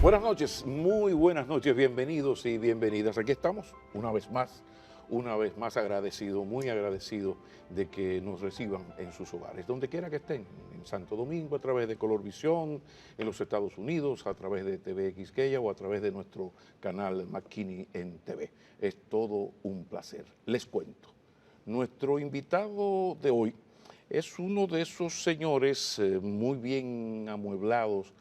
Buenas noches, muy buenas noches, bienvenidos y bienvenidas. Aquí estamos una vez más agradecido, muy agradecido de que nos reciban en sus hogares, donde quiera que estén, en Santo Domingo, a través de Colorvisión, en los Estados Unidos, a través de TV Quisqueya o a través de nuestro canal McKinney en TV. Es todo un placer. Les cuento, nuestro invitado de hoy es uno de esos señores muy bien amueblados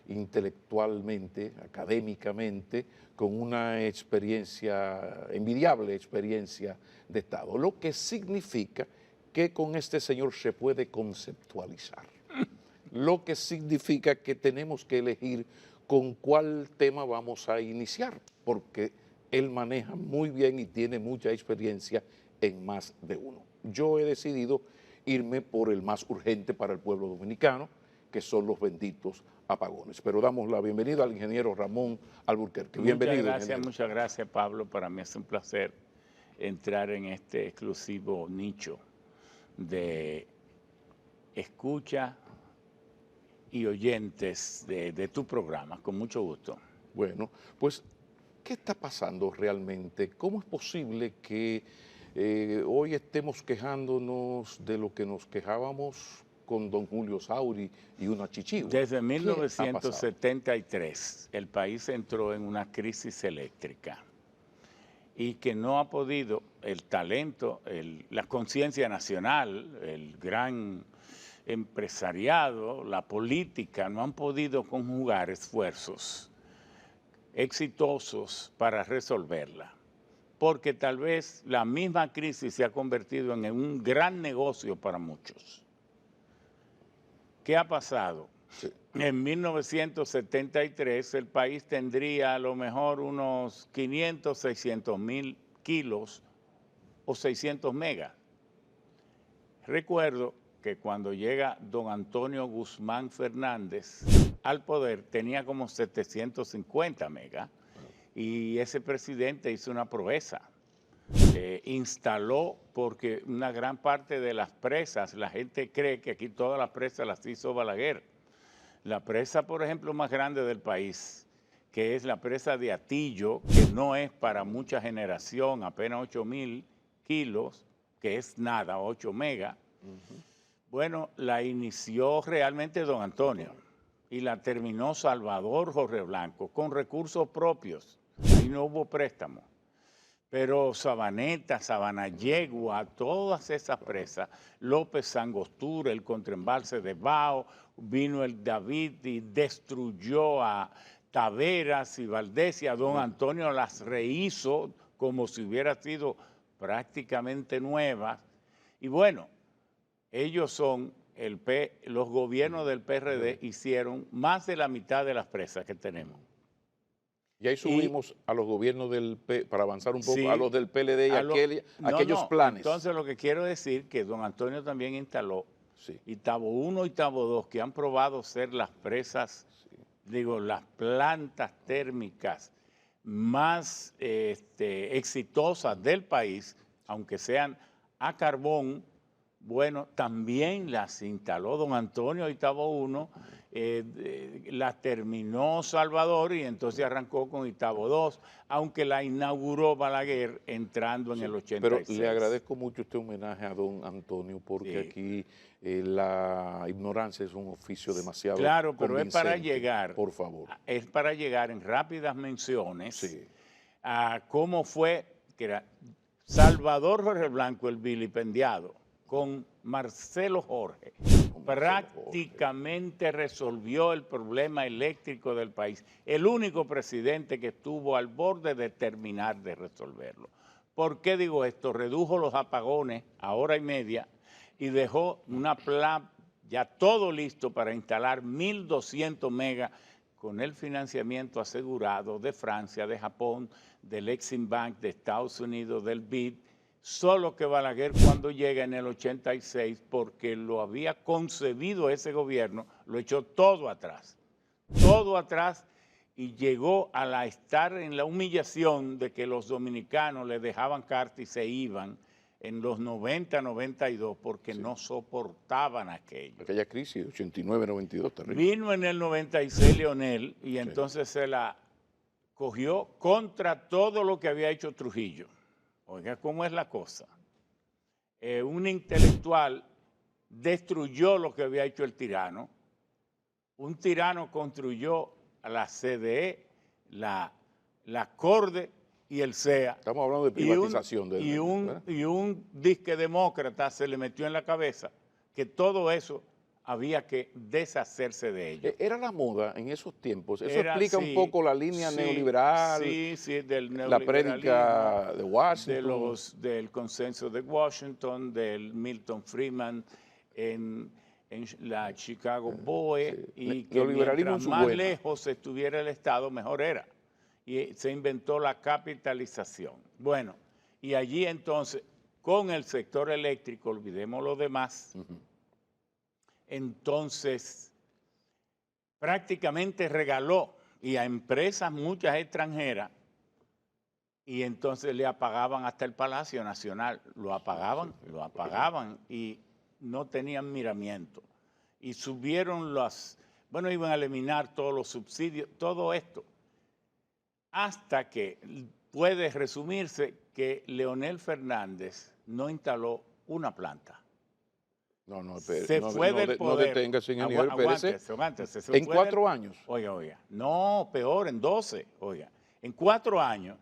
intelectualmente, académicamente, con una experiencia, envidiable experiencia de Estado, lo que significa que con este señor se puede conceptualizar, lo que significa que tenemos que elegir con cuál tema vamos a iniciar, porque él maneja muy bien y tiene mucha experiencia en más de uno. Yo he decidido irme por el más urgente para el pueblo dominicano, que son los benditos apagones. Pero damos la bienvenida al ingeniero Ramón Alburquerque. Bienvenido, muchas gracias, Pablo. Para mí es un placer entrar en este exclusivo nicho de escucha y oyentes de tu programa. Con mucho gusto. Bueno, pues, ¿qué está pasando realmente? ¿Cómo es posible que hoy estemos quejándonos de lo que nos quejábamos con don Julio Sauri y una chichigua? Desde 1973 el país entró en una crisis eléctrica y que no ha podido el talento, la conciencia nacional, el gran empresariado, la política, no han podido conjugar esfuerzos exitosos para resolverla, porque tal vez la misma crisis se ha convertido en un gran negocio para muchos. ¿Qué ha pasado? Sí. En 1973 el país tendría a lo mejor unos 500, 600 mil kilos o 600 megas. Recuerdo que cuando llega don Antonio Guzmán Fernández al poder tenía como 750 megas y ese presidente hizo una proeza. Instaló, porque una gran parte de las presas, la gente cree que aquí todas las presas las hizo Balaguer. La presa, por ejemplo, más grande del país, que es la presa de Atillo, que no es para mucha generación, apenas 8.000 kilos, que es nada, 8 megas. Bueno, la inició realmente don Antonio y la terminó Salvador Jorge Blanco con recursos propios. Ahí no hubo préstamo. Pero Sabaneta, Sabanayegua, todas esas presas, López Angostura, el contraembalse de Bao, vino el David y destruyó a Taveras y Valdés y a don Antonio las rehizo como si hubiera sido prácticamente nuevas. Y bueno, ellos son, los gobiernos del PRD hicieron más de la mitad de las presas que tenemos. Y ahí subimos a los gobiernos para avanzar un poco, sí, a los del PLD y aquellos planes. Entonces lo que quiero decir es que don Antonio también instaló Itabo 1 y Itabo 2, que han probado ser las presas, las plantas térmicas más exitosas del país, aunque sean a carbón. Bueno, también las instaló don Antonio Itabo 1, las terminó Salvador y entonces arrancó con Itabo 2, aunque la inauguró Balaguer entrando en el 86. Pero le agradezco mucho este homenaje a don Antonio, porque aquí la ignorancia es un oficio demasiado Claro, pero es para convincente. llegar, por favor. Es para llegar en rápidas menciones a cómo fue que era Salvador Jorge Blanco, el vilipendiado, con Marcelo Jorge, prácticamente resolvió el problema eléctrico del país. El único presidente que estuvo al borde de terminar de resolverlo. ¿Por qué digo esto? Redujo los apagones a hora y media y dejó una planta ya todo listo para instalar 1.200 megas con el financiamiento asegurado de Francia, de Japón, del Exim Bank, de Estados Unidos, del BID. Solo que Balaguer, cuando llega en el 86, porque lo había concebido ese gobierno, lo echó todo atrás, y llegó a estar en la humillación de que los dominicanos le dejaban carta y se iban en los 90, 92, porque no soportaban aquello. Aquella crisis, 89, 92, terrible. Vino en el 96 Leonel y entonces se la cogió contra todo lo que había hecho Trujillo. Oiga, ¿cómo es la cosa? Un intelectual destruyó lo que había hecho el tirano. Un tirano construyó a la CDE, la CORDE y el CEA. Estamos hablando de privatización. Y un disque demócrata se le metió en la cabeza que todo eso había que deshacerse de ello. Era la moda en esos tiempos. Eso explica un poco la línea neoliberal, del neoliberalismo, la prédica de Washington. Del consenso de Washington, del Milton Friedman en la Chicago Boe, y que mientras más lejos estuviera el Estado, mejor era. Y se inventó la capitalización. Bueno, y allí entonces, con el sector eléctrico, olvidemos lo demás, entonces prácticamente regaló, y a empresas muchas extranjeras, y entonces le apagaban hasta el Palacio Nacional, lo apagaban y no tenían miramiento. Y subieron iban a eliminar todos los subsidios, todo esto, hasta que puede resumirse que Leonel Fernández no instaló una planta. Se fue del poder. No deténgase, ingeniero, aguántese. ¿En 4 años? Oiga. No, peor, en 12. Oiga, en 4 años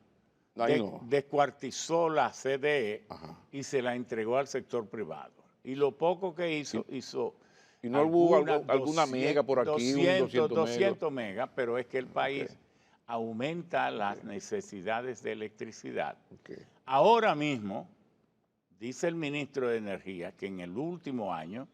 descuartizó la CDE y se la entregó al sector privado. Y lo poco que hizo... ¿Y no hubo alguna mega por aquí? 200 megas, pero es que el país aumenta las necesidades de electricidad. Ahora mismo, dice el ministro de Energía que en el último año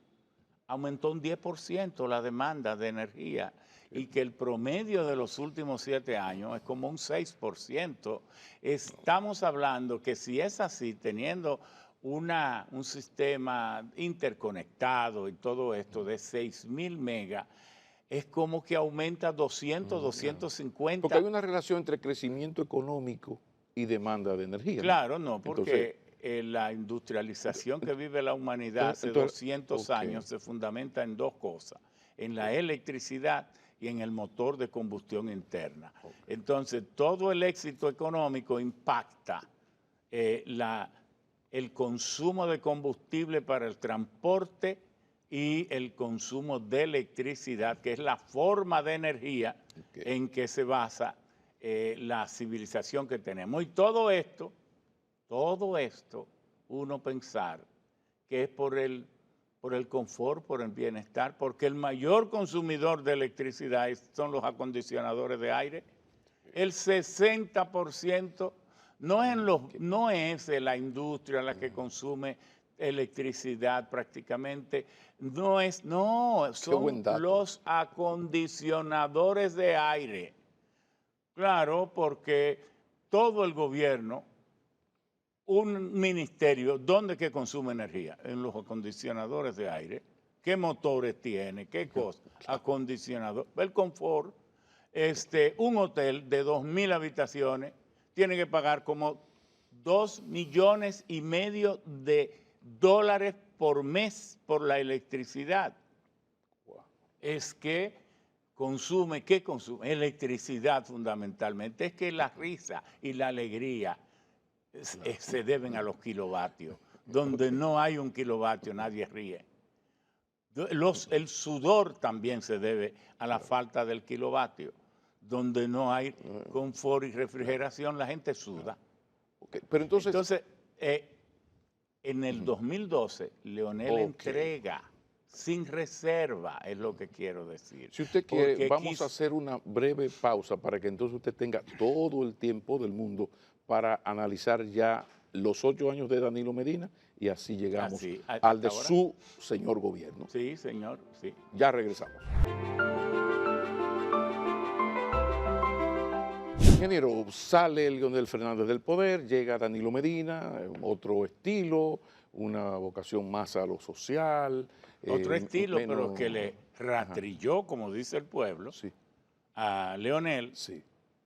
aumentó un 10% la demanda de energía y que el promedio de los últimos 7 años es como un 6%. Estamos hablando que si es así, teniendo un sistema interconectado y todo esto de 6.000 megas, es como que aumenta 200, 250. Porque hay una relación entre crecimiento económico y demanda de energía. Claro, no, porque la industrialización que vive la humanidad hace 200 años se fundamenta en 2 cosas, en la electricidad y en el motor de combustión interna. Entonces, todo el éxito económico impacta el consumo de combustible para el transporte y el consumo de electricidad, que es la forma de energía en que se basa la civilización que tenemos. Y todo esto, uno pensar que es por el confort, por el bienestar, porque el mayor consumidor de electricidad son los acondicionadores de aire. El 60% no es la industria la que consume electricidad prácticamente, son los acondicionadores de aire. Claro, porque todo el gobierno, un ministerio, ¿dónde que consume energía? En los acondicionadores de aire. ¿Qué motores tiene? ¿Qué cosas? Acondicionador. El confort, un hotel de 2.000 habitaciones tiene que pagar como $2,5 millones de dólares por mes por la electricidad. Es que consume, ¿qué consume? Electricidad fundamentalmente. Es que la risa y la alegría se deben a los kilovatios. Donde no hay un kilovatio, nadie ríe. El sudor también se debe a la falta del kilovatio. Donde no hay confort y refrigeración, la gente suda. Pero entonces en el 2012, Leonel entrega sin reserva, es lo que quiero decir. Si usted quiere, vamos a hacer una breve pausa para que entonces usted tenga todo el tiempo del mundo para analizar ya los 8 años de Danilo Medina y así llegamos al de su señor gobierno. Sí, señor, sí. Ya regresamos. Ingeniero, sale Leonel Fernández del poder, llega Danilo Medina, otro estilo, una vocación más a lo social. Otro estilo, pero que le rastrilló, como dice el pueblo, a Leonel,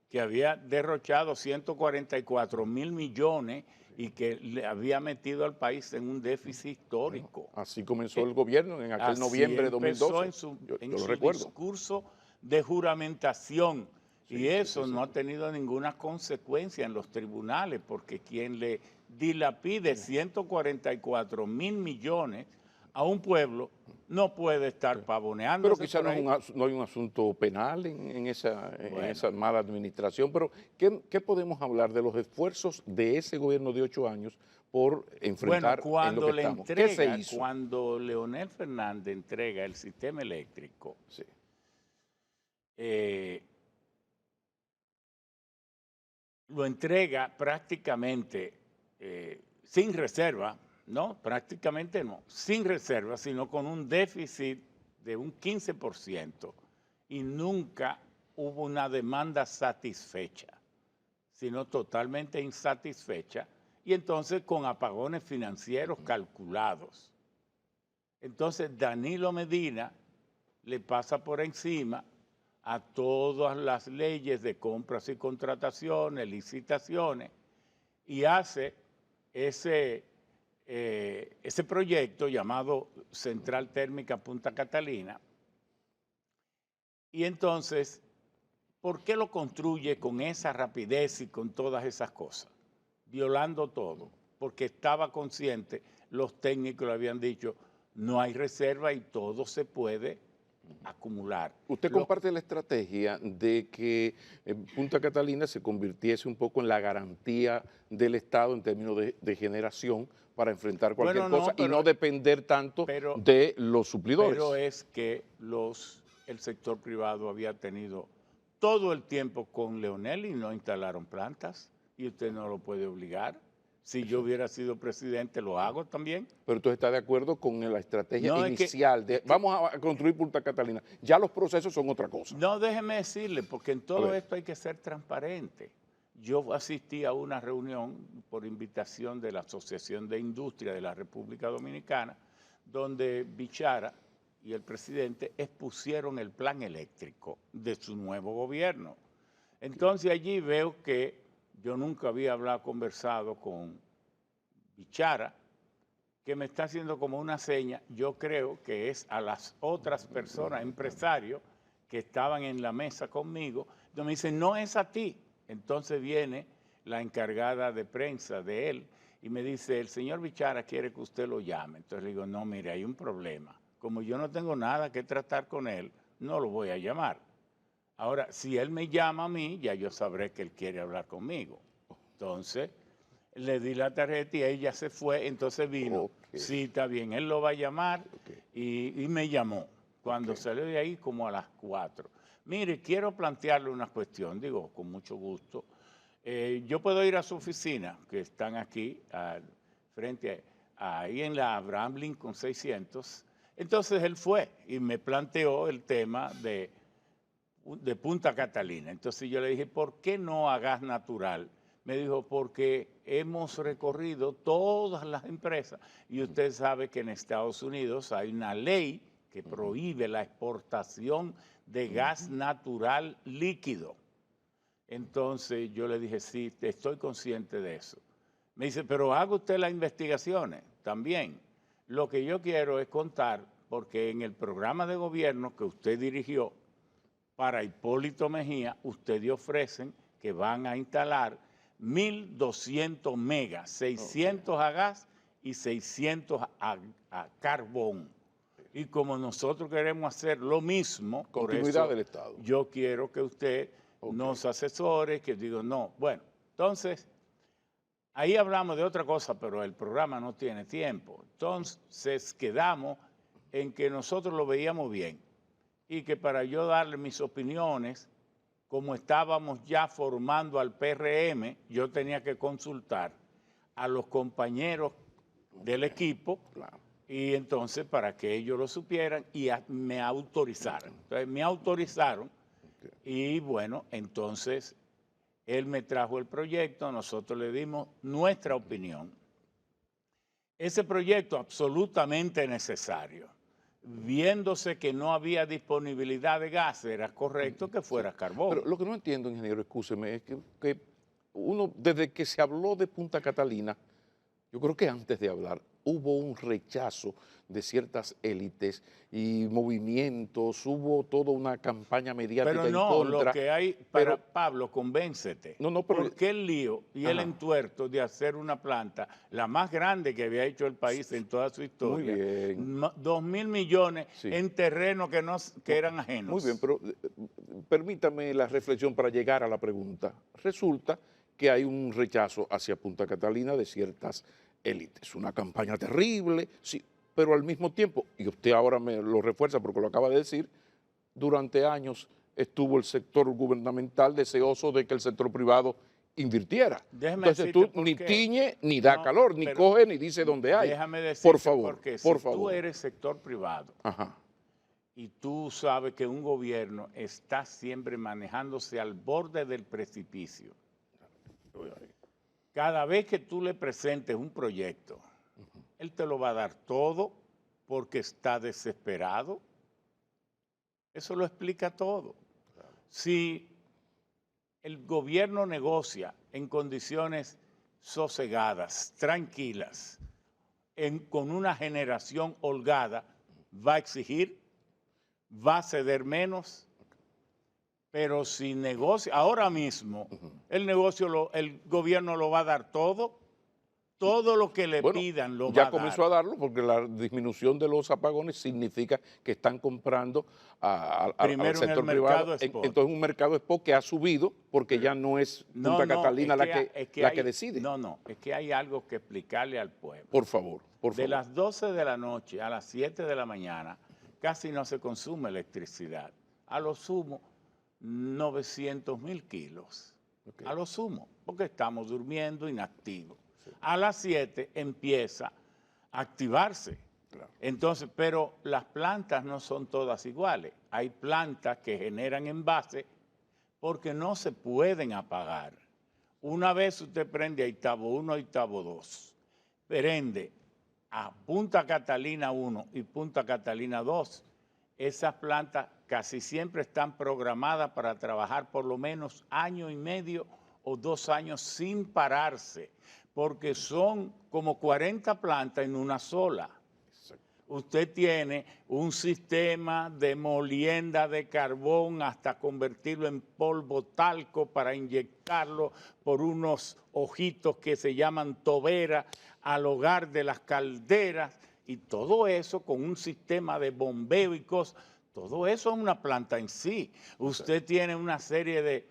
que había derrochado 144.000 millones y que le había metido al país en un déficit histórico. Bueno, así comenzó el gobierno en aquel Así noviembre de empezó 2012. Yo en lo su recuerdo. discurso de juramentación. Sí, Y sí, eso sí, no sí. ha tenido ninguna consecuencia en los tribunales, porque quien le dilapide 144 mil millones a un pueblo no puede estar Pero pavoneándose quizás por ahí. no hay un asunto penal en Bueno, esa mala administración, pero ¿qué podemos hablar de los esfuerzos de ese gobierno de 8 años por bueno, enfrentar en lo que cuando le estamos? ¿Qué se entrega, hizo? cuando Leonel Fernández entrega el sistema eléctrico, Sí, eh, lo entrega prácticamente sin reserva, ¿no? Prácticamente no, sin reserva, sino con un déficit de un 15% y nunca hubo una demanda satisfecha, sino totalmente insatisfecha y entonces con apagones financieros calculados. Entonces Danilo Medina le pasa por encima a todas las leyes de compras y contrataciones, licitaciones, y hace ese proyecto llamado Central Térmica Punta Catalina. Y entonces, ¿por qué lo construye con esa rapidez y con todas esas cosas? Violando todo, porque estaba consciente, los técnicos le habían dicho, no hay reserva y todo se puede acumular. ¿Usted comparte la estrategia de que Punta Catalina se convirtiese un poco en la garantía del Estado en términos de generación para enfrentar cualquier Bueno, cosa no, y no depender tanto pero, de los pero suplidores? es que el sector privado había tenido todo el tiempo con Leonel y no instalaron plantas y usted no lo puede obligar. Si yo hubiera sido presidente, lo hago también. Pero usted está de acuerdo con la estrategia No, inicial de vamos a construir Punta Catalina. Ya los procesos son otra cosa. no, déjeme decirle, porque en A todo ver, esto hay que ser transparente. Yo asistí a una reunión por invitación de la Asociación de Industria de la República Dominicana, donde Bichara y el presidente expusieron el plan eléctrico de su nuevo gobierno. Entonces allí veo que yo nunca había conversado con Bichara, que me está haciendo como una seña, yo creo que es a las otras personas, empresarios, que estaban en la mesa conmigo, donde me dicen, no es a ti. Entonces viene la encargada de prensa de él y me dice, el señor Bichara quiere que usted lo llame. Entonces le digo, no, mire, hay un problema. Como yo no tengo nada que tratar con él, no lo voy a llamar. Ahora, si él me llama a mí, ya yo sabré que él quiere hablar conmigo. Entonces, le di la tarjeta y ella se fue, entonces vino. ok, Sí, está bien, él lo va a llamar ok, y me llamó cuando ok. salió de ahí como a las 4. Mire, quiero plantearle una cuestión, digo, con mucho gusto. Yo puedo ir a su oficina, que están aquí, ahí en la Abraham Lincoln 600. Entonces él fue y me planteó el tema de Punta Catalina. Entonces yo le dije, ¿por qué no a gas natural? Me dijo, porque hemos recorrido todas las empresas y usted sabe que en Estados Unidos hay una ley que prohíbe la exportación de gas natural líquido. Entonces yo le dije, sí, estoy consciente de eso. Me dice, pero haga usted las investigaciones también. Lo que yo quiero es contar, porque en el programa de gobierno que usted dirigió para Hipólito Mejía, ustedes ofrecen que van a instalar 1.200 megas, 600 a gas y 600 a carbón. Y como nosotros queremos hacer lo mismo, por Continuidad eso del Estado. yo quiero que usted nos asesore, que digo, no. Bueno, entonces, ahí hablamos de otra cosa, pero el programa no tiene tiempo. Entonces, quedamos en que nosotros lo veíamos bien y que para yo darle mis opiniones, como estábamos ya formando al PRM, yo tenía que consultar a los compañeros del equipo Claro. y entonces para que ellos lo supieran y me autorizaran. Entonces me autorizaron y bueno, entonces él me trajo el proyecto, nosotros le dimos nuestra opinión. Ese proyecto absolutamente necesario. Viéndose que no había disponibilidad de gas, era correcto que fuera carbón. Pero lo que no entiendo, ingeniero, excúseme, es que uno, desde que se habló de Punta Catalina, yo creo que antes de hablar, hubo un rechazo de ciertas élites y movimientos, hubo toda una campaña mediática Pero en no, lo contra. que hay, Pero, Pablo, convéncete. no, pero, ¿Por qué el lío y el ajá, entuerto de hacer una planta, la más grande que había hecho el país en toda su muy historia, bien, 2.000 millones sí, en terrenos que, no, que eran muy bien, ajenos? pero permítame la reflexión para llegar a la pregunta. Resulta que hay un rechazo hacia Punta Catalina de ciertas élites, una campaña terrible, sí, pero al mismo tiempo, y usted ahora me lo refuerza porque lo acaba de decir, durante años estuvo el sector gubernamental deseoso de que el sector privado invirtiera. Déjame Entonces decirte tú por ni qué. tiñe, ni da No, calor, ni pero coge, ni dice dónde hay. déjame Por decirte favor, porque por si tú favor. eres sector privado Ajá. y tú sabes que un gobierno está siempre manejándose al borde del precipicio, cada vez que tú le presentes un proyecto, él te lo va a dar todo porque está desesperado. Eso lo explica todo. Si el gobierno negocia en condiciones sosegadas, tranquilas, con una generación holgada, va a exigir, va a ceder menos, pero si negocia, ahora mismo el gobierno lo va a dar todo lo que le Bueno, pidan lo va ya a comenzó dar. a darlo porque la disminución de los apagones significa que están comprando al Primero en el sector privado. mercado spot. Entonces un mercado spot que ha subido porque ya no es Punta Catalina la que decide. Es que hay algo que explicarle al pueblo. Por favor, por De favor. las 12 de la noche a las 7 de la mañana casi no se consume electricidad. A lo sumo, 900.000 kilos. Okay. A lo sumo, porque estamos durmiendo inactivos. Sí. A las 7 empieza a activarse. Claro. Entonces, pero las plantas no son todas iguales. Hay plantas que generan envase porque no se pueden apagar. Una vez usted prende a Itabo 1 y Itabo 2, prende a Punta Catalina 1 y Punta Catalina 2, esas plantas casi siempre están programadas para trabajar por lo menos año y medio o 2 años sin pararse, porque son como 40 plantas en una sola. Usted tiene un sistema de molienda de carbón hasta convertirlo en polvo talco para inyectarlo por unos ojitos que se llaman toberas al hogar de las calderas, y todo eso con un sistema de bombeo y cosas. Todo eso es una planta en sí. Usted tiene una serie de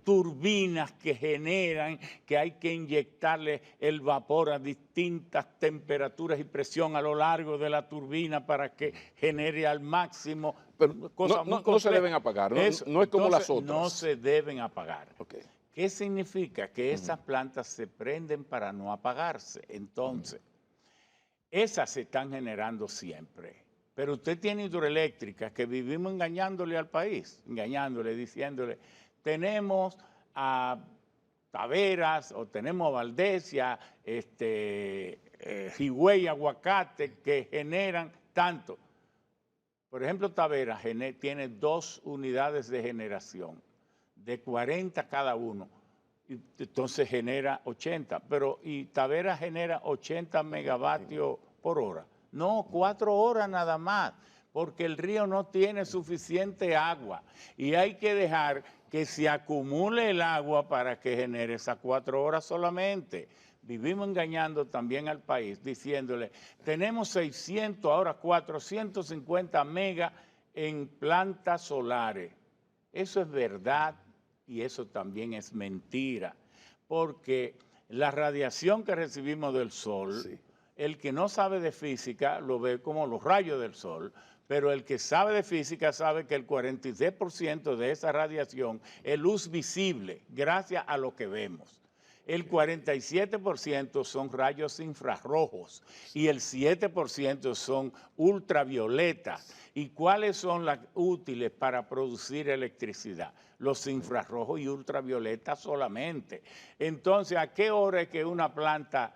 turbinas que generan, que hay que inyectarle el vapor a distintas temperaturas y presión a lo largo de la turbina para que genere al máximo. Pero no se deben apagar, no es como entonces, las otras. No se deben apagar. Okay. ¿Qué significa? Que esas plantas se prenden para no apagarse. Entonces, esas se están generando siempre. Pero usted tiene hidroeléctricas que vivimos engañándole al país, engañándole, diciéndole, tenemos a Taveras o tenemos a Valdesia, Higüey, Aguacate, que generan tanto. Por ejemplo, Taveras tiene 2 unidades de generación, de 40 cada uno. Entonces genera 80, y Taveras genera 80 megavatios por hora. No, 4 horas nada más, porque el río no tiene suficiente agua y hay que dejar que se acumule el agua para que genere esas 4 horas solamente. Vivimos engañando también al país, diciéndole, tenemos 600, ahora 450 megas en plantas solares. Eso es verdad y eso también es mentira, porque la radiación que recibimos del sol, sí, el que no sabe de física lo ve como los rayos del sol, pero el que sabe de física sabe que el 46% de esa radiación es luz visible, gracias a lo que vemos. El 47% son rayos infrarrojos y el 7% son ultravioletas. ¿Y cuáles son las útiles para producir electricidad? Los infrarrojos y ultravioletas solamente. Entonces, ¿a qué hora es que una planta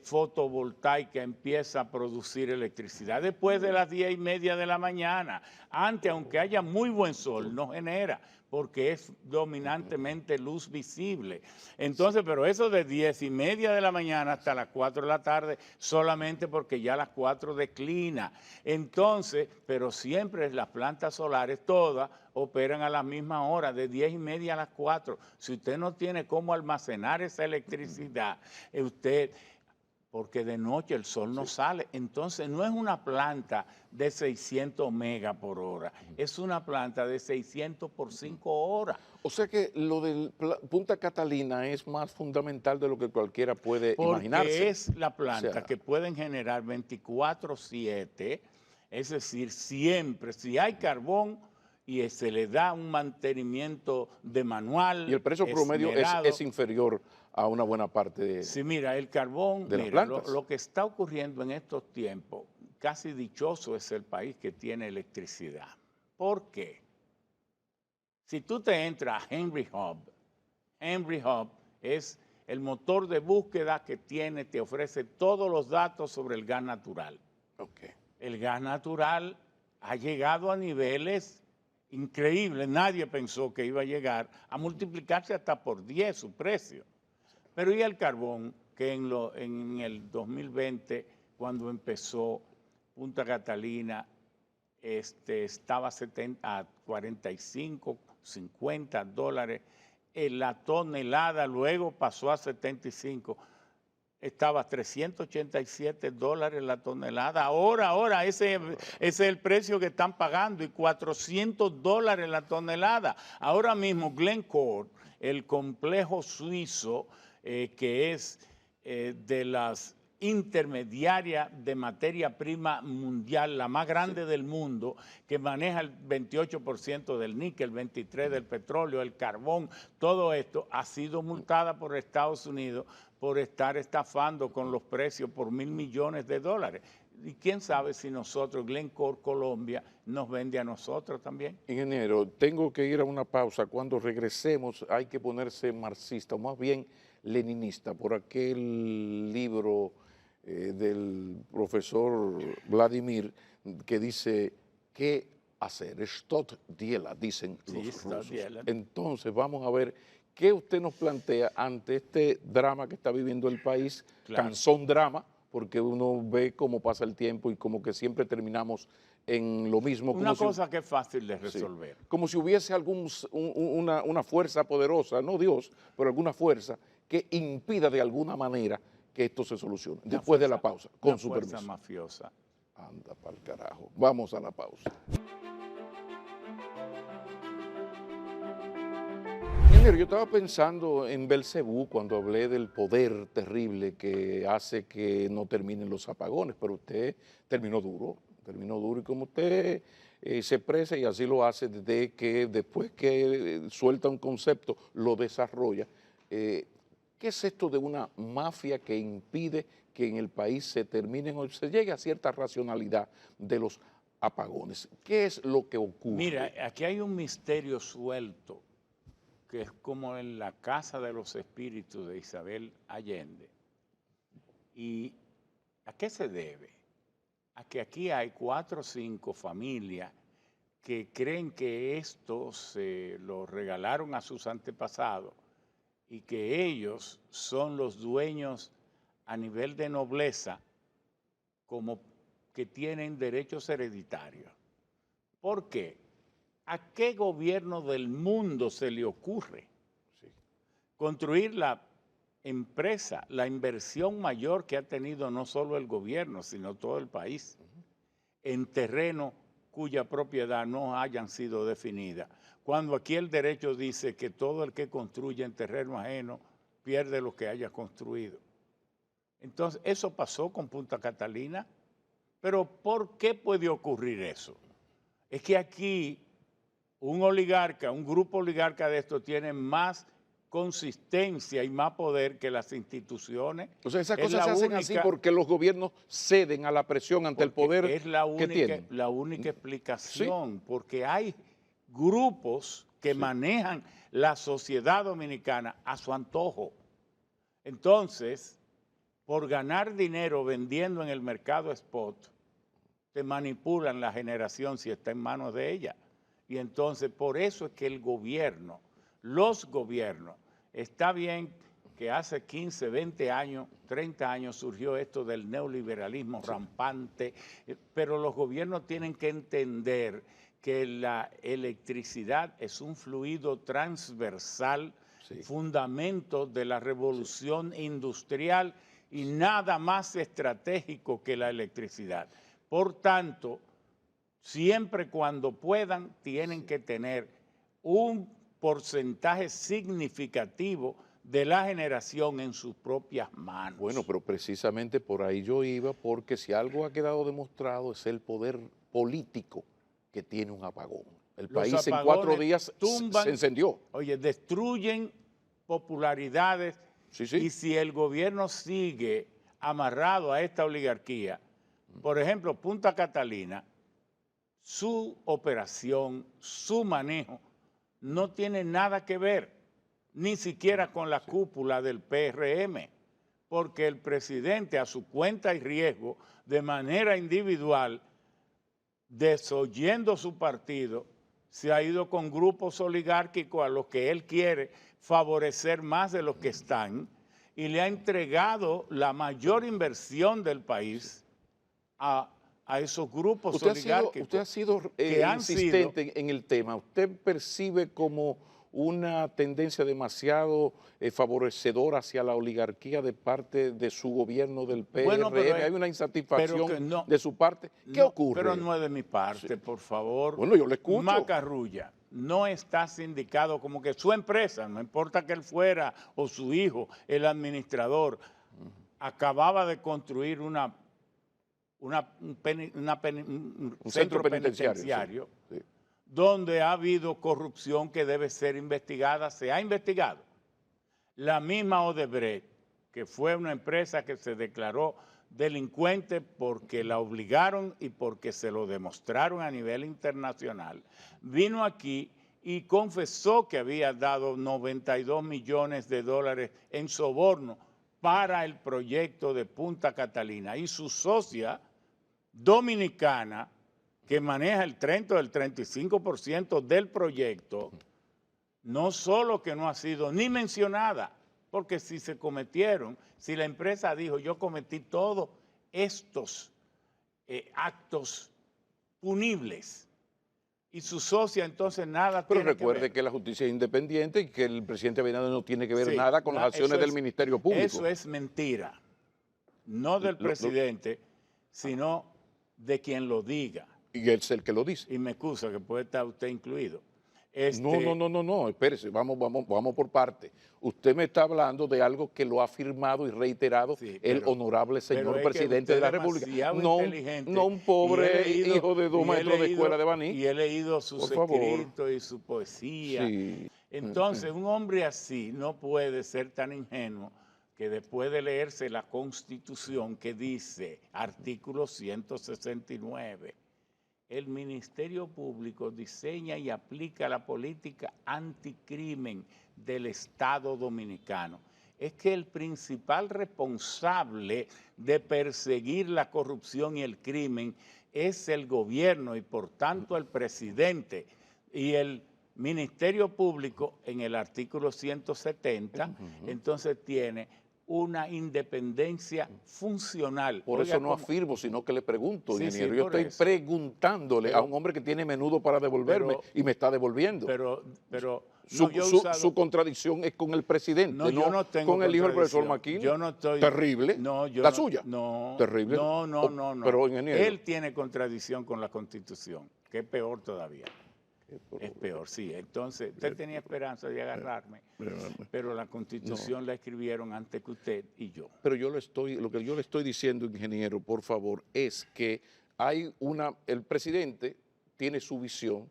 fotovoltaica empieza a producir electricidad? Después de las 10:30 de la mañana. Antes, aunque haya muy buen sol, no genera, porque es dominantemente luz visible. Entonces, pero eso de 10:30 de la mañana hasta las 4 de la tarde, solamente porque ya a las 4 declina. Entonces, pero siempre las plantas solares todas operan a la misma hora, de 10:30 a las 4. Si usted no tiene cómo almacenar esa electricidad, usted... porque de noche el sol no sale. Entonces no es una planta de 600 megas por hora, es una planta de 600 por 5 horas. O sea que lo del Punta Catalina es más fundamental de lo que cualquiera puede imaginarse. Porque es la planta O sea, que pueden generar 24/7, es decir, siempre, si hay carbón y se le da un mantenimiento de manual, y el precio promedio esmerado. es inferior a una buena parte de, Sí, mira, el carbón, de las mira, plantas. lo que está ocurriendo en estos tiempos, casi dichoso es el país que tiene electricidad. ¿Por qué? Si tú te entras a Henry Hub es el motor de búsqueda que te ofrece todos los datos sobre el gas natural. Okay. El gas natural ha llegado a niveles increíbles, nadie pensó que iba a llegar a multiplicarse hasta por 10 su precio. Pero y el carbón, que en el 2020, cuando empezó Punta Catalina, estaba a 45, 50 dólares. La tonelada luego pasó a 75. Estaba a 387 dólares la tonelada. Ahora ese es el precio que están pagando, y 400 dólares la tonelada. Ahora mismo Glencore, el complejo suizo, que es de las intermediarias de materia prima mundial, la más grande del mundo, que maneja el 28% del níquel, 23% del petróleo, el carbón, todo esto ha sido multada por Estados Unidos por estar estafando con los precios por $1.000 millones. Y quién sabe si nosotros, Glencore Colombia, nos vende a nosotros también. Ingeniero, tengo que ir a una pausa. Cuando regresemos hay que ponerse marxista, o más bien leninista, por aquel libro del profesor Vladimir que dice, ¿qué hacer? Stot diela, dicen los rusos. Entonces vamos a ver qué usted nos plantea ante este drama que está viviendo el país, claro. Canzón drama, porque uno ve cómo pasa el tiempo y como que siempre terminamos en lo mismo. Una cosa que es fácil de resolver. Sí, como si hubiese una fuerza poderosa, no Dios, pero alguna fuerza que impida de alguna manera que esto se solucione. Después de la pausa, con su permiso. Fuerza mafiosa. Anda pa'l carajo. Vamos a la pausa. Yo estaba pensando en Belcebú cuando hablé del poder terrible que hace que no terminen los apagones, pero usted terminó duro y como usted se expresa y así lo hace después que suelta un concepto, lo desarrolla. ¿Qué es esto de una mafia que impide que en el país se terminen o se llegue a cierta racionalidad de los apagones? ¿Qué es lo que ocurre? Mira, aquí hay un misterio suelto, que es como en la Casa de los Espíritus de Isabel Allende. ¿Y a qué se debe? A que aquí hay 4 o 5 familias que creen que esto se lo regalaron a sus antepasados y que ellos son los dueños a nivel de nobleza, como que tienen derechos hereditarios. ¿Por qué? ¿A qué gobierno del mundo se le ocurre construir la empresa, la inversión mayor que ha tenido no solo el gobierno, sino todo el país, en terreno cuya propiedad no hayan sido definidas? Cuando aquí el derecho dice que todo el que construye en terreno ajeno pierde lo que haya construido. Entonces, eso pasó con Punta Catalina. Pero ¿por qué puede ocurrir eso? Es que aquí un oligarca, un grupo oligarca de esto tiene más consistencia y más poder que las instituciones. O sea, esas cosas se hacen así porque los gobiernos ceden a la presión ante el poder que tienen. Es la única explicación, ¿sí? Porque hay grupos que manejan la sociedad dominicana a su antojo. Entonces, por ganar dinero vendiendo en el mercado spot, te manipulan la generación si está en manos de ella. Y entonces, por eso es que el gobierno, los gobiernos, está bien que hace 15, 20 años, 30 años surgió esto del neoliberalismo rampante, pero los gobiernos tienen que entender que la electricidad es un fluido transversal, fundamento de la revolución industrial y nada más estratégico que la electricidad. Por tanto, siempre cuando puedan, tienen que tener un porcentaje significativo de la generación en sus propias manos. Bueno, pero precisamente por ahí yo iba, porque si algo ha quedado demostrado es el poder político que tiene un apagón. El país en 4 días se encendió. Oye, destruyen popularidades y si el gobierno sigue amarrado a esta oligarquía, por ejemplo, Punta Catalina, su operación, su manejo, no tiene nada que ver, ni siquiera con la cúpula del PRM, porque el presidente a su cuenta y riesgo, de manera individual, desoyendo su partido, se ha ido con grupos oligárquicos a los que él quiere favorecer más de los que están y le ha entregado la mayor inversión del país a esos grupos oligárquicos. Usted ha sido insistente en el tema. ¿Usted percibe como una tendencia demasiado favorecedora hacia la oligarquía de parte de su gobierno del PRM? Bueno, ¿hay una insatisfacción de su parte? ¿Qué ocurre? Pero no es de mi parte, por favor. Bueno, yo le escucho. Macarrulla no está sindicado como que su empresa, no importa que él fuera o su hijo, el administrador, acababa de construir un centro penitenciario donde ha habido corrupción que debe ser investigada, se ha investigado. La misma Odebrecht, que fue una empresa que se declaró delincuente porque la obligaron y porque se lo demostraron a nivel internacional, vino aquí y confesó que había dado 92 millones de dólares en soborno para el proyecto de Punta Catalina, y su socia dominicana, que maneja el 30 o el 35% del proyecto, no solo que no ha sido ni mencionada, porque si se cometieron, si la empresa dijo yo cometí todos estos actos punibles, y su socia entonces nada Pero tiene que ver. Pero recuerde que la justicia es independiente y que el presidente Abinader no tiene que ver nada con las acciones del Ministerio Público. Eso es mentira, no del presidente, sino de quien lo diga. Y él es el que lo dice. Y me excusa que puede estar usted incluido. No, espérese, vamos por parte. Usted me está hablando de algo que lo ha firmado y reiterado el honorable señor presidente de la República. No un pobre hijo de 2 maestros de escuela de Baní. Y he leído sus escritos y su poesía. Sí. Entonces, un hombre así no puede ser tan ingenuo que después de leerse la Constitución que dice, artículo 169, el Ministerio Público diseña y aplica la política anticrimen del Estado Dominicano. Es que el principal responsable de perseguir la corrupción y el crimen es el gobierno y por tanto el presidente, y el Ministerio Público en el artículo 170 entonces tiene una independencia funcional. Por eso no afirmo, sino que le pregunto, ingeniero. Yo estoy preguntándole a un hombre que tiene menudo para devolverme y me está devolviendo. Su contradicción es con el presidente, no con el hijo del profesor Maquino. Yo no estoy... Terrible. ¿La suya? No. Terrible. No. Pero, ingeniero. Él tiene contradicción con la Constitución, que es peor todavía. Es peor, sí. Entonces, usted tenía esperanza de agarrarme, pero la Constitución la escribieron antes que usted y yo. Pero lo que yo le estoy diciendo, ingeniero, por favor, es que el presidente tiene su visión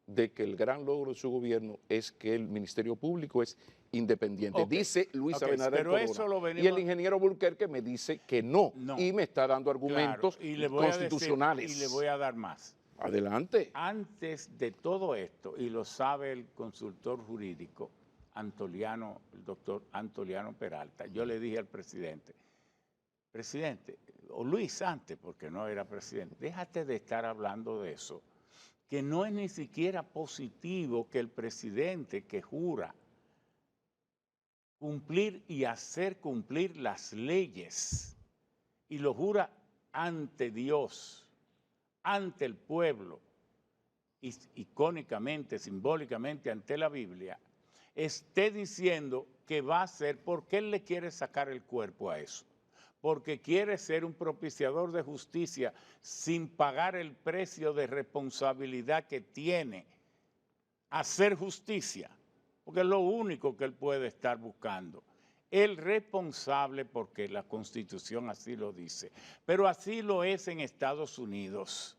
de que el gran logro de su gobierno es que el Ministerio Público es independiente. Dice Luis Abinader Corona. Y el ingeniero Burquerque me dice que no, y me está dando argumentos constitucionales. Y le voy a dar más. Adelante. Antes de todo esto, y lo sabe el consultor jurídico, el doctor Antoliano Peralta, yo le dije al presidente, o Luis antes, porque no era presidente, déjate de estar hablando de eso que no es ni siquiera positivo que el presidente que jura cumplir y hacer cumplir las leyes, y lo jura ante Dios, ante el pueblo, y icónicamente, simbólicamente ante la Biblia, esté diciendo que va a hacer, porque él le quiere sacar el cuerpo a eso, porque quiere ser un propiciador de justicia sin pagar el precio de responsabilidad que tiene hacer justicia, porque es lo único que él puede estar buscando. El responsable, porque la Constitución así lo dice, pero así lo es en Estados Unidos.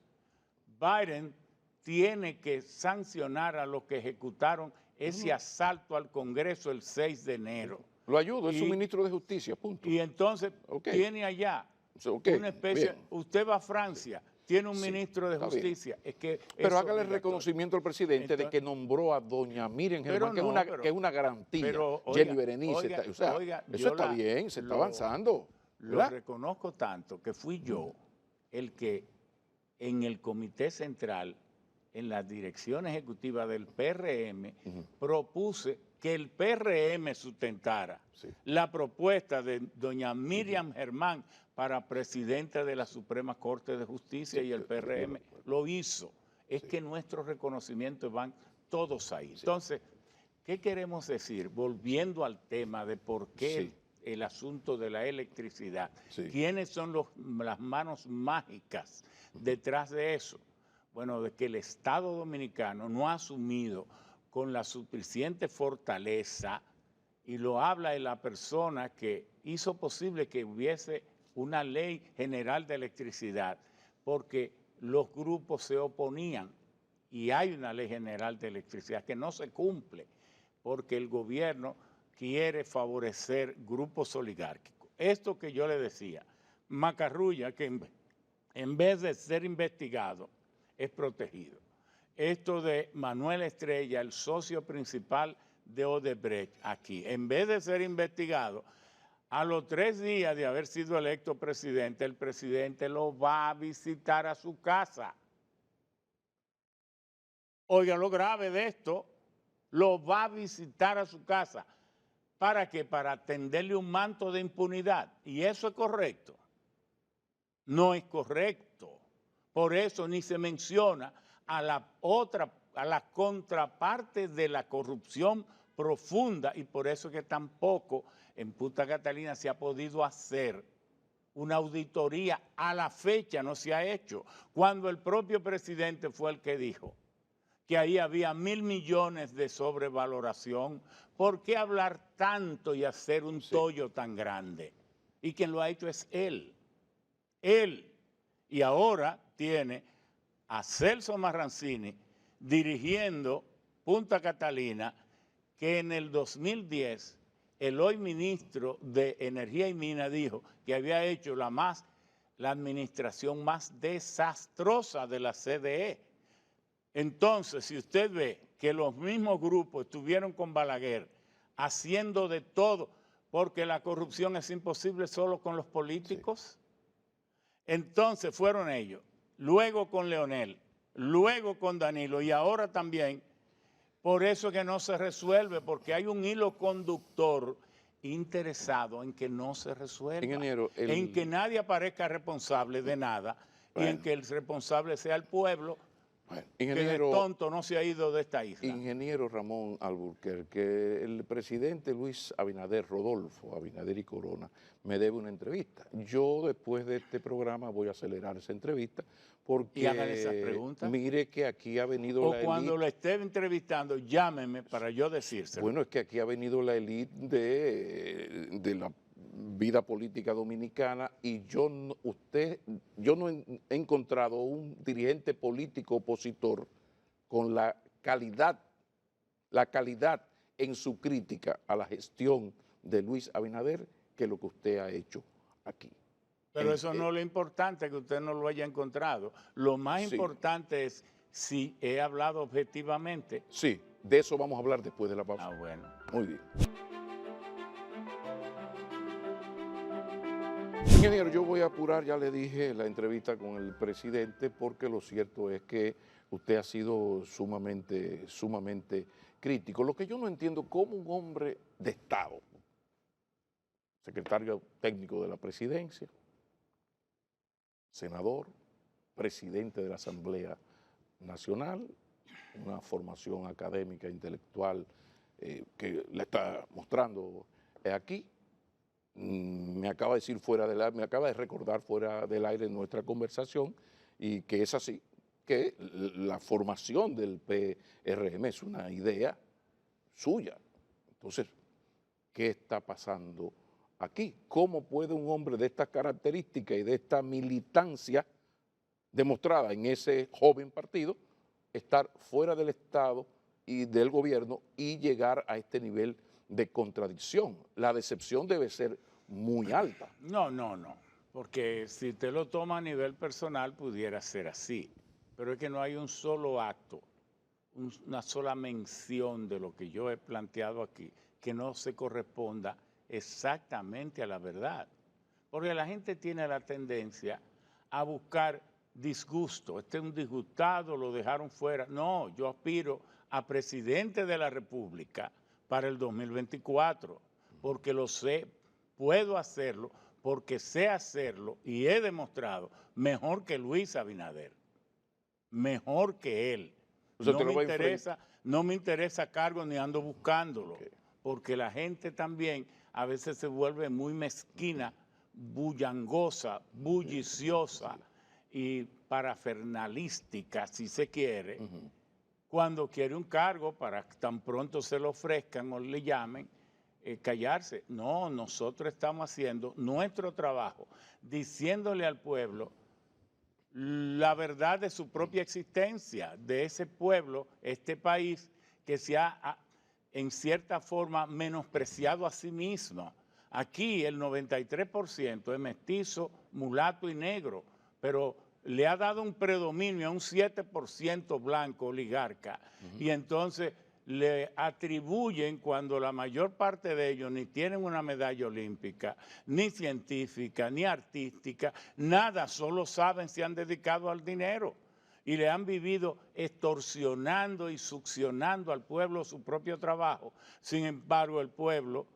Biden tiene que sancionar a los que ejecutaron ese asalto al Congreso el 6 de enero. Lo ayudo, es su ministro de Justicia, punto. Y entonces tiene allá una especie, bien. Usted va a Francia, tiene un ministro de Justicia. Es que pero hágale el reconocimiento al presidente de que nombró a doña Miriam Germán, que es una garantía. Pero, Jenny Berenice, eso está bien, se está avanzando. Lo reconozco tanto que fui yo el que en el Comité Central, en la dirección ejecutiva del PRM, propuse que el PRM sustentara la propuesta de doña Miriam Germán para presidenta de la Suprema Corte de Justicia, y el PRM lo hizo. Es que nuestros reconocimientos van todos ahí. Entonces, ¿qué queremos decir? Volviendo al tema de por qué el asunto de la electricidad, ¿quiénes son las manos mágicas detrás de eso? Bueno, de que el Estado Dominicano no ha asumido con la suficiente fortaleza, y lo habla de la persona que hizo posible que hubiese una ley general de electricidad, porque los grupos se oponían, y hay una ley general de electricidad que no se cumple, porque el gobierno quiere favorecer grupos oligárquicos. Esto que yo le decía, Macarrulla, que en vez de ser investigado, es protegido. Esto de Manuel Estrella, el socio principal de Odebrecht aquí, en vez de ser investigado, a los 3 días de haber sido electo presidente, el presidente lo va a visitar a su casa. Oiga lo grave de esto, lo va a visitar a su casa. ¿Para qué? Para tenderle un manto de impunidad. ¿Y eso es correcto? No es correcto. Por eso ni se menciona a la contraparte de la corrupción profunda, y por eso que tampoco en Punta Catalina se ha podido hacer una auditoría. A la fecha no se ha hecho, cuando el propio presidente fue el que dijo que ahí había 1.000 millones de sobrevaloración. ¿Por qué hablar tanto y hacer un tollo tan grande? Y quien lo ha hecho es él. Él. Y ahora tiene a Celso Marrancini dirigiendo Punta Catalina, que en el 2010 el hoy ministro de Energía y Minas dijo que había hecho la administración más desastrosa de la CDE. Entonces, si usted ve que los mismos grupos estuvieron con Balaguer haciendo de todo, porque la corrupción es imposible solo con los políticos, entonces fueron ellos, luego con Leonel, luego con Danilo, y ahora también. Por eso que no se resuelve, porque hay un hilo conductor interesado en que no se resuelva, Ingeniero, en que nadie aparezca responsable de nada, y en que el responsable sea el pueblo, que de tonto no se ha ido de esta isla. Ingeniero Ramón Alburquerque, el presidente Luis Abinader, Rodolfo Abinader y Corona, me debe una entrevista. Yo después de este programa voy a acelerar esa entrevista, porque y hágale esas preguntas. Mire que aquí ha venido la élite. O cuando lo esté entrevistando, llámeme para yo decírselo. Bueno, es que aquí ha venido la élite de la vida política dominicana, y yo no he encontrado un dirigente político opositor con la calidad en su crítica a la gestión de Luis Abinader que lo que usted ha hecho aquí. Pero eso no es lo importante, que usted no lo haya encontrado. Lo más importante es si he hablado objetivamente. Sí, de eso vamos a hablar después de la pausa. Ah, bueno. Muy bien. Ingeniero, yo voy a apurar, ya le dije, la entrevista con el presidente, porque lo cierto es que usted ha sido sumamente crítico. Lo que yo no entiendo, cómo un hombre de Estado, secretario técnico de la presidencia, senador, presidente de la Asamblea Nacional, una formación académica, intelectual que le está mostrando aquí, me acaba de decir me acaba de recordar fuera del aire nuestra conversación, y que es así, que la formación del PRM es una idea suya. Entonces, ¿qué está pasando aquí? ¿Cómo puede un hombre de estas características y de esta militancia demostrada en ese joven partido estar fuera del Estado y del gobierno y llegar a este nivel de contradicción? La decepción debe ser muy alta. No, no, no, porque si te lo toma a nivel personal pudiera ser así, pero es que no hay un solo acto, una sola mención de lo que yo he planteado aquí que no se corresponda exactamente a la verdad, porque la gente tiene la tendencia a buscar disgusto. Este es un disgustado, lo dejaron fuera. No, yo aspiro a presidente de la República para el 2024, porque lo sé, puedo hacerlo, porque sé hacerlo y he demostrado mejor que Luis Abinader, mejor que él. No me interesa cargo ni ando buscándolo, porque la gente también a veces se vuelve muy mezquina, bullangosa, bulliciosa y parafernalística, si se quiere, cuando quiere un cargo para que tan pronto se lo ofrezcan o le llamen, callarse. No, nosotros estamos haciendo nuestro trabajo, diciéndole al pueblo la verdad de su propia existencia, de ese pueblo, este país que se ha en cierta forma menospreciado a sí mismo. Aquí el 93% es mestizo, mulato y negro, pero le ha dado un predominio a un 7% blanco oligarca, y entonces le atribuyen, cuando la mayor parte de ellos ni tienen una medalla olímpica, ni científica, ni artística, nada, solo saben, se han dedicado al dinero y le han vivido extorsionando y succionando al pueblo su propio trabajo. Sin embargo, el pueblo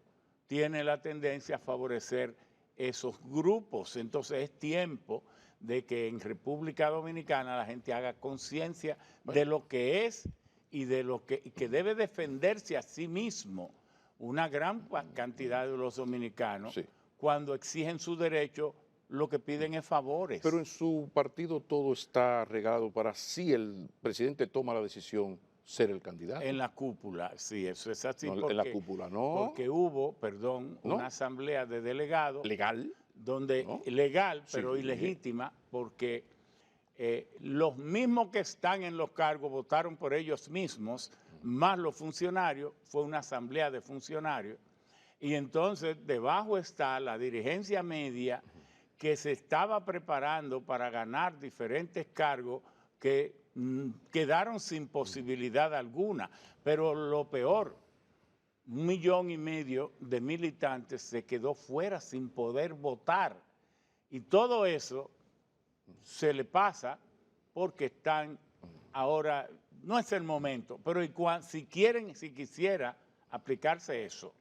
tiene la tendencia a favorecer esos grupos. Entonces es tiempo de que en República Dominicana la gente haga conciencia de lo que es y de lo que debe defenderse a sí mismo. Una gran cantidad de los dominicanos, cuando exigen su derecho, lo que piden es favores. Pero en su partido todo está regado para, si el presidente toma la decisión, ser el candidato. En la cúpula, sí, eso es así. No, porque, en la cúpula, no. Porque hubo, perdón, ¿No? una asamblea de delegados. ¿Legal? Donde, ¿No? legal, pero Sí. ilegítima, porque los mismos que están en los cargos votaron por ellos mismos, más los funcionarios. Fue una asamblea de funcionarios, y entonces debajo está la dirigencia media que se estaba preparando para ganar diferentes cargos que quedaron sin posibilidad alguna. Pero lo peor, 1,5 millones de militantes se quedó fuera sin poder votar, y todo eso se le pasa porque están ahora, no es el momento, pero si quisiera aplicarse eso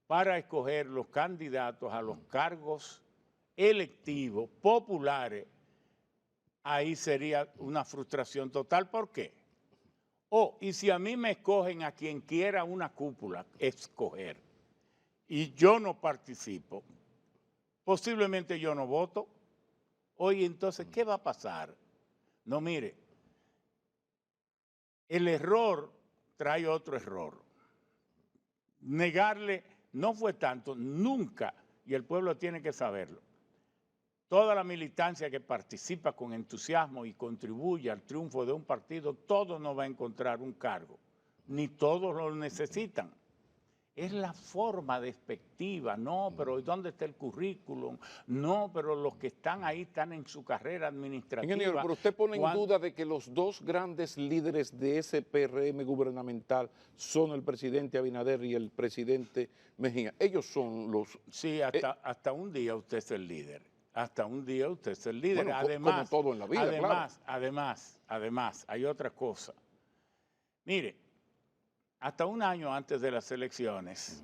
para escoger los candidatos a los cargos electivos populares, ahí sería una frustración total. ¿Por qué? Y si a mí me escogen a quien quiera una cúpula escoger y yo no participo, posiblemente yo no voto. Oye, entonces, ¿qué va a pasar? No, mire, el error trae otro error. Negarle no fue tanto, nunca, y el pueblo tiene que saberlo. Toda la militancia que participa con entusiasmo y contribuye al triunfo de un partido, todo no va a encontrar un cargo, ni todos lo necesitan. Es la forma despectiva. No, pero ¿dónde está el currículum? No, pero los que están ahí están en su carrera administrativa. Ingeniero, pero usted pone en duda de que los dos grandes líderes de ese PRM gubernamental son el presidente Abinader y el presidente Mejía. Ellos son los... Sí, hasta un día usted es el líder. Hasta un día usted es el líder. Bueno, Además, como todo en la vida, claro. además, hay otra cosa. Mire, hasta un año antes de las elecciones,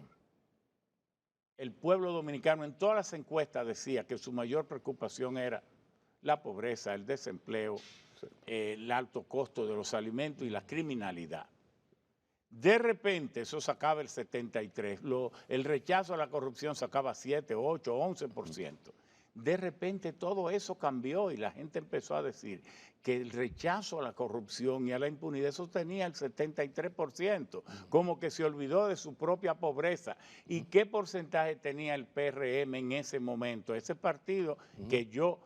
el pueblo dominicano en todas las encuestas decía que su mayor preocupación era la pobreza, el desempleo, el alto costo de los alimentos y la criminalidad. De repente eso sacaba el 73%, el rechazo a la corrupción sacaba 7, 8, 11%. De repente todo eso cambió y la gente empezó a decir que el rechazo a la corrupción y a la impunidad sostenía el 73%, como que se olvidó de su propia pobreza. ¿Y qué porcentaje tenía el PRM en ese momento? Ese partido que yo,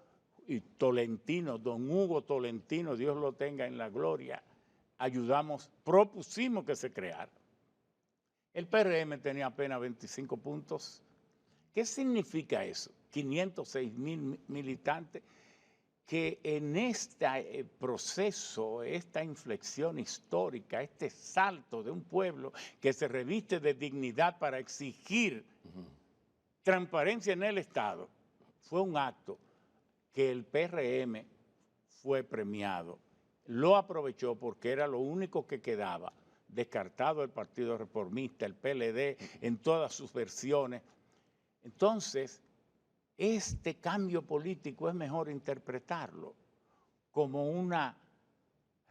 y Tolentino, don Hugo Tolentino, Dios lo tenga en la gloria, ayudamos, propusimos que se creara. El PRM tenía apenas 25 puntos. ¿Qué significa eso? 506,000 militantes que en este proceso, esta inflexión histórica, este salto de un pueblo que se reviste de dignidad para exigir transparencia en el Estado, fue un acto que el PRM fue premiado. Lo aprovechó porque era lo único que quedaba, descartado el Partido Reformista, el PLD, en todas sus versiones. Entonces, este cambio político es mejor interpretarlo como una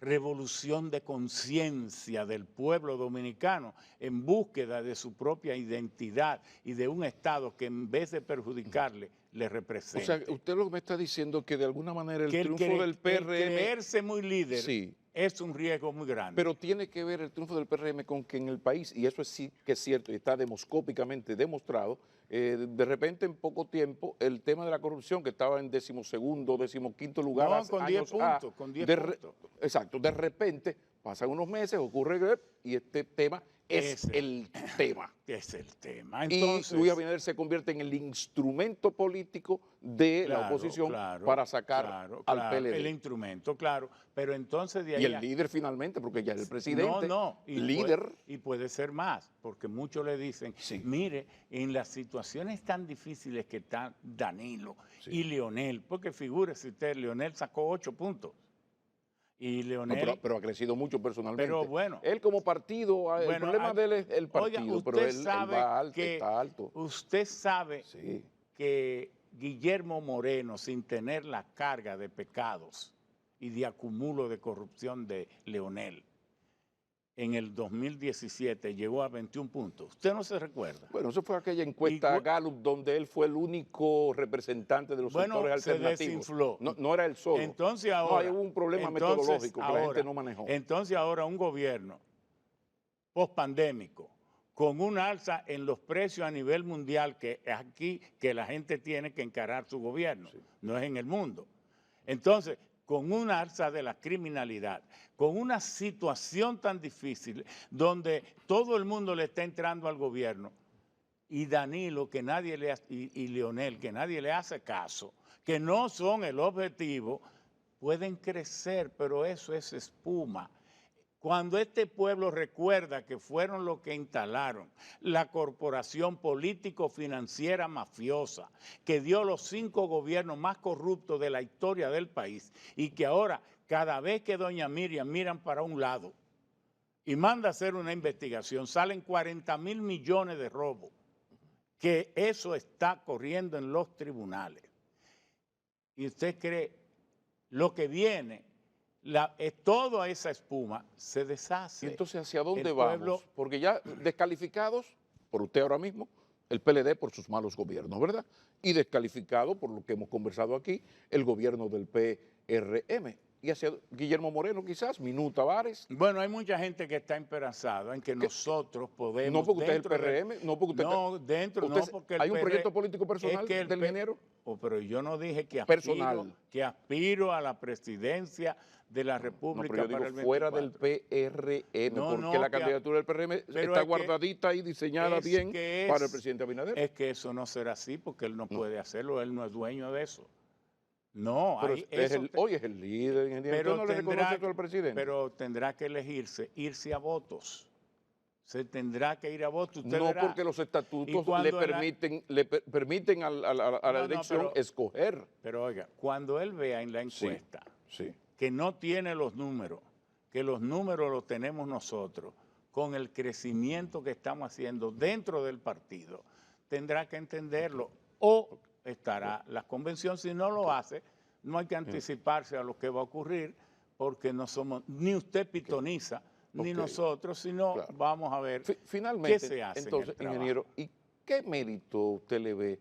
revolución de conciencia del pueblo dominicano en búsqueda de su propia identidad y de un Estado que en vez de perjudicarle, le represente. O sea, usted lo que me está diciendo que de alguna manera el que triunfo del PRM... el creerse muy líder sí, es un riesgo muy grande. pero tiene que ver el triunfo del PRM con que en el país, y eso sí que es cierto y está demoscópicamente demostrado, de repente en poco tiempo el tema de la corrupción que estaba en 12º, 15º lugar No, hace con 10 puntos, con 10 puntos. Exacto, de repente pasan unos meses, ocurre y este tema es el tema. Es el tema. Entonces, y Luis Abinader se convierte en el instrumento político de la oposición para sacar al PLD. El instrumento, claro. Pero entonces de ahí... Y el líder finalmente, porque ya es el presidente, líder. Y puede ser más, porque muchos le dicen, mire, en las situaciones tan difíciles que están Danilo y Leonel, porque figúrese usted, Leonel sacó 8 puntos. Y Leonel, no, pero ha crecido mucho personalmente. Pero bueno. Él como partido, el problema de él es el partido, oiga, pero él va alto, está alto. Usted sabe que Guillermo Moreno, sin tener la carga de pecados y de acumulo de corrupción de Leonel, en el 2017 llegó a 21 puntos. ¿Usted no se recuerda? Bueno, eso fue aquella encuesta Gallup donde él fue el único representante de los sectores alternativos. Se desinfló. No era él solo. Entonces ahora... No, hubo un problema metodológico que la gente no manejó. Entonces ahora un gobierno pospandémico con un alza en los precios a nivel mundial, que es aquí que la gente tiene que encarar su gobierno, no es en el mundo. Entonces, con una alza de la criminalidad, con una situación tan difícil donde todo el mundo le está entrando al gobierno, y Danilo que nadie le y Leonel que nadie le hace caso, que no son el objetivo, pueden crecer, pero eso es espuma. Cuando este pueblo recuerda que fueron los que instalaron la corporación político-financiera mafiosa que dio los 5 gobiernos más corruptos de la historia del país y que ahora cada vez que doña Miriam miran para un lado y manda a hacer una investigación, salen 40,000 millones de robos, que eso está corriendo en los tribunales. Y usted cree lo que viene... toda esa espuma se deshace. ¿Y entonces hacia dónde vamos? Porque ya descalificados por usted ahora mismo, el PLD por sus malos gobiernos, ¿verdad? Y descalificado por lo que hemos conversado aquí, el gobierno del PRM. Y hacia Guillermo Moreno quizás, Minú Tavares. Bueno, hay mucha gente que está esperanzada en que nosotros podemos... No porque usted es el PRM, no porque usted... ¿Hay un proyecto político personal del ingeniero? Pero yo no dije que aspiro a la presidencia de la República. No, pero yo digo fuera del PRM, porque la candidatura del PRM está guardadita y diseñada bien para el presidente Abinader. Es que eso no será así, porque él no puede hacerlo, él no es dueño de eso. No, pero hoy es el líder, ingeniero. Pero no le reconoce eso al presidente. Pero tendrá que irse a votos. se tendrá que ir a voto. Usted No, verá. porque los Y estatutos cuando le permiten a la No, elección escoger. pero oiga, cuando él vea en la encuesta Sí. que no tiene los números, que los números los tenemos nosotros, con el crecimiento que estamos haciendo dentro del partido, tendrá que entenderlo o estará la convención. Si no lo hace, no hay que anticiparse a lo que va a ocurrir, porque no somos, ni usted pitoniza, ni nosotros, sino Claro. vamos a ver Finalmente, qué se hace entonces, en el trabajo. ingeniero, ¿y qué mérito usted le ve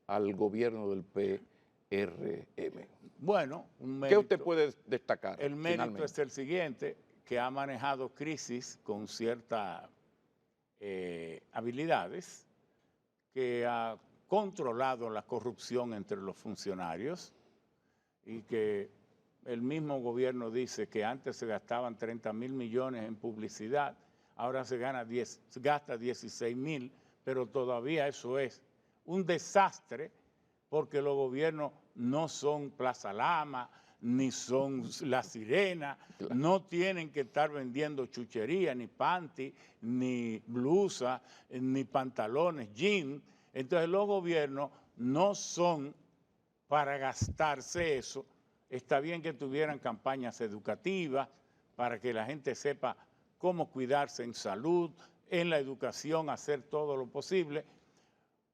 al gobierno del PRM? Bueno, un ¿Qué mérito. usted puede destacar? El mérito finalmente? es el siguiente, que ha manejado crisis con ciertas habilidades, que ha controlado la corrupción entre los funcionarios y que el mismo gobierno dice que antes se gastaban 30.000 millones en publicidad, ahora se gasta 16.000, pero todavía eso es un desastre, porque los gobiernos no son Plaza Lama, ni son La Sirena, Claro. no tienen que estar vendiendo chuchería, ni panty, ni blusa, ni pantalones, jeans. Entonces los gobiernos no son para gastarse eso. Está bien que tuvieran campañas educativas para que la gente sepa cómo cuidarse en salud, en la educación, hacer todo lo posible,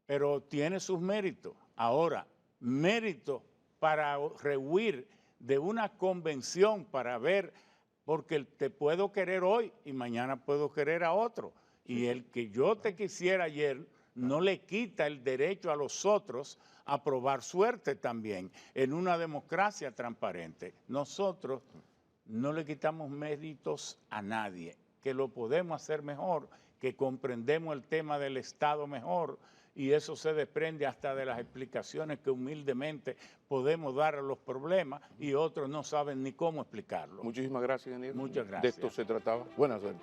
pero tiene sus méritos. Ahora, mérito para rehuir de una convención para ver, porque te puedo querer hoy y mañana puedo querer a otro. Y el que yo te quisiera ayer no le quita el derecho a los otros a probar suerte también en una democracia transparente. Nosotros no le quitamos méritos a nadie, que lo podemos hacer mejor, que comprendemos el tema del Estado mejor, y eso se desprende hasta de las explicaciones que humildemente podemos dar a los problemas y otros no saben ni cómo explicarlo. Muchísimas gracias, ingeniero. Muchas gracias. De esto se trataba. Buena suerte.